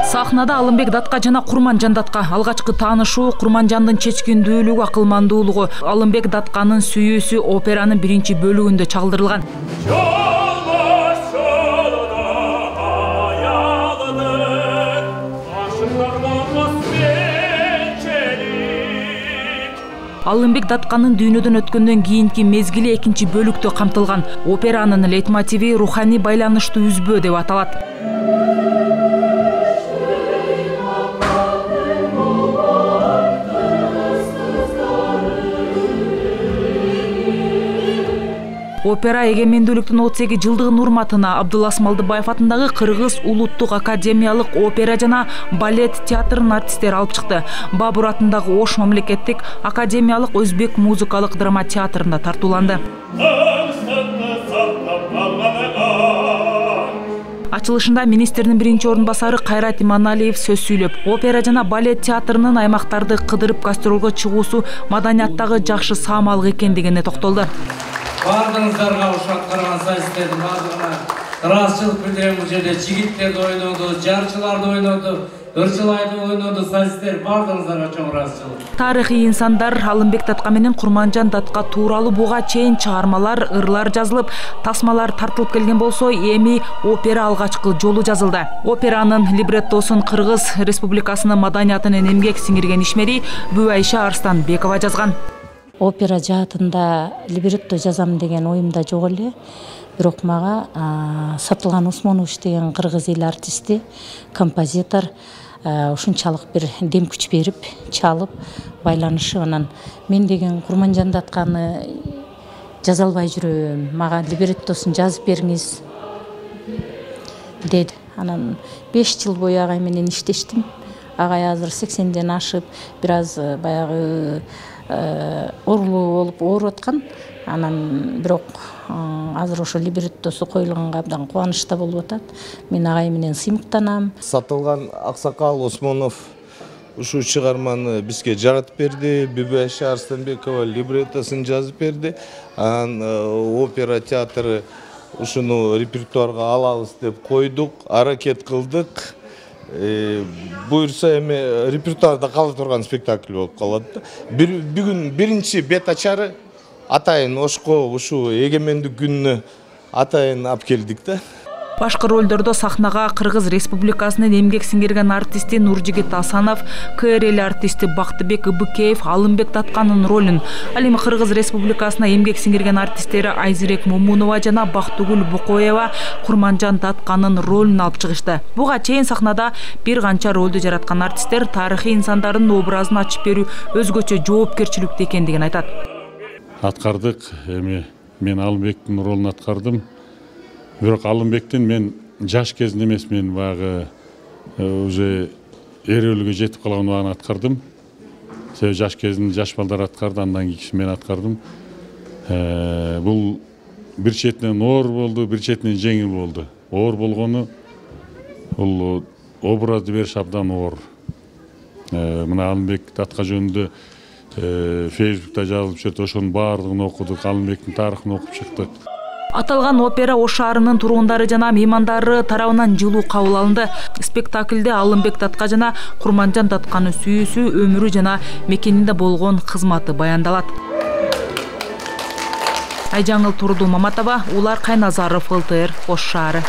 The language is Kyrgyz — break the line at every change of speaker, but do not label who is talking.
Сахнада Алымбек Датка жана Курманжан Датка алгачкы таанышуу, Курманжандын чечкиндүүлүгү, акылмандуулугу, Алымбек Датканын сүйүүсү операнын биринчи бөлүгүндө чалдырылган. Алымбек Датканын дүйнөдөн өткөндөн кийинки мезгили экинчи бөлүктө камтылган. Операнын лейтмотиви руханий байланыштуу үзбөө деп аталат. Опера эгемендүүлүктүн 38 жылдыгын урматына Абдулас Малдыбаев атындагы Кыргыз улуттук академиялык опера жана балет театрынын артисттери алып чыкты. Бабур атындагы Ош мамлекеттик академиялык өзбек музыкалык драма театрында тартууланды. Ачылышында министрдин биринчи орун басары Кайрат Иманалиев сөз сүйлөп, опера жана балет театрынын аймактарды кыдырып гастролго чыгуусу маданияттагы жакшы саамалык экендигине токтолду.
Бардыңыздарга ушак караган сайыстардын бардыгына ыраазычылык билдирем. Бул жерде жигиттерди ойноду, жарчыларды ойноду, ырчылайды ойноду сайыстар, бардыңыздарга чоң ыраазычылык.
Тарыхый инсандар Алымбек Датка менен Курманжан Датка тууралуу буга чейин чыгармалар, ырлар жазылып, тасмалар тартылып келген болсо, эми опера алгачкы жолу жазылды. Операнын либреттосун Кыргыз Республикасынын маданиятынын эмгек сиңирген ишмери Бүайша Арстанбекова жазган.
Опера жаатында либретто жазам деген оюмда жок эле. Бирок мага Сатылган Усмонович деген кыргыз эл артисти, композитор ушунчалык бир дем күч берип, чалып, байланышып, анан мен деген Курманжан Датканы жаза албай жүрөм, мага либреттосун жазып бериңиз деди. Анан 5 жыл бою агай менен иштештим. Агай азыр 80ден ашып, бир аз баягы оорулуу болуп ооруп аткан. Анан бирок азыр ошо либреттосу коюлганга абдан кубанычта болуп атат. Мен агай менен сыймыктанам.
Сатылган Аксакал Осмонов ушул чыгарманы бизге жаратып берди. Бүайша Арстанбекова либреттосун жазып берди. Анан опера театры ушуну репертуарга алабыз деп койдук, аракет кылдык. Буюрса эми репертуарда кала турган спектакль болуп калат. Бүгүн биринчи бет ачары атайын Ошко ушул эгемендик күнүнө атайын алып келдик да.
Башкы ролдордо сахнага Кыргыз Республикасынын эмгек сиңирген артисти Нуржигит Асанов, КРЛ артисти Бактыбек Ыбыкеев Алымбек Датканын ролун, ал эми Кыргыз Республикасына эмгек сиңирген артисттери Айзирек Момунова жана Бактыгүл Букоева Курманжан Датканын ролун алып чыгышты. Буга чейин сахнада бир канча ролду жараткан артисттер тарыхый инсандардын образын ачып берүү өзгөчө жоопкерчиликтүү экендигин айтат.
Аткардык, эми мен Алымбектин ролун аткардым. Бирок Алымбектин мен жаш кезинде эмес, мен баягы уже эрөөлүгө жетип калган убагында аткардым. Себеби жаш кезинде жаш балдар аткарды, андан кийин мен аткардым. Бул бир четинен оор болду, бир четинен жеңил болду. Оор болгону бул образды бериш абдан оор. Мына Алымбек Датка жөнүндө Facebook'ta жазылып жүрөт, ошонун баардыгын окудук, Алымбектин тарыхын окуп чыктык.
Аталган опера Ош шаарынын тургундары жана меймандары тарабынан жылуу кабыл алынды. Спектакльде Алымбек Датка жана Курманжан Датканын сүйүүсү, өмүрү жана мекенинде болгон кызматы баяндалат. Айжаңыл Турду Маматова, Улар Кайназаров, ЛТР, Ош шаары.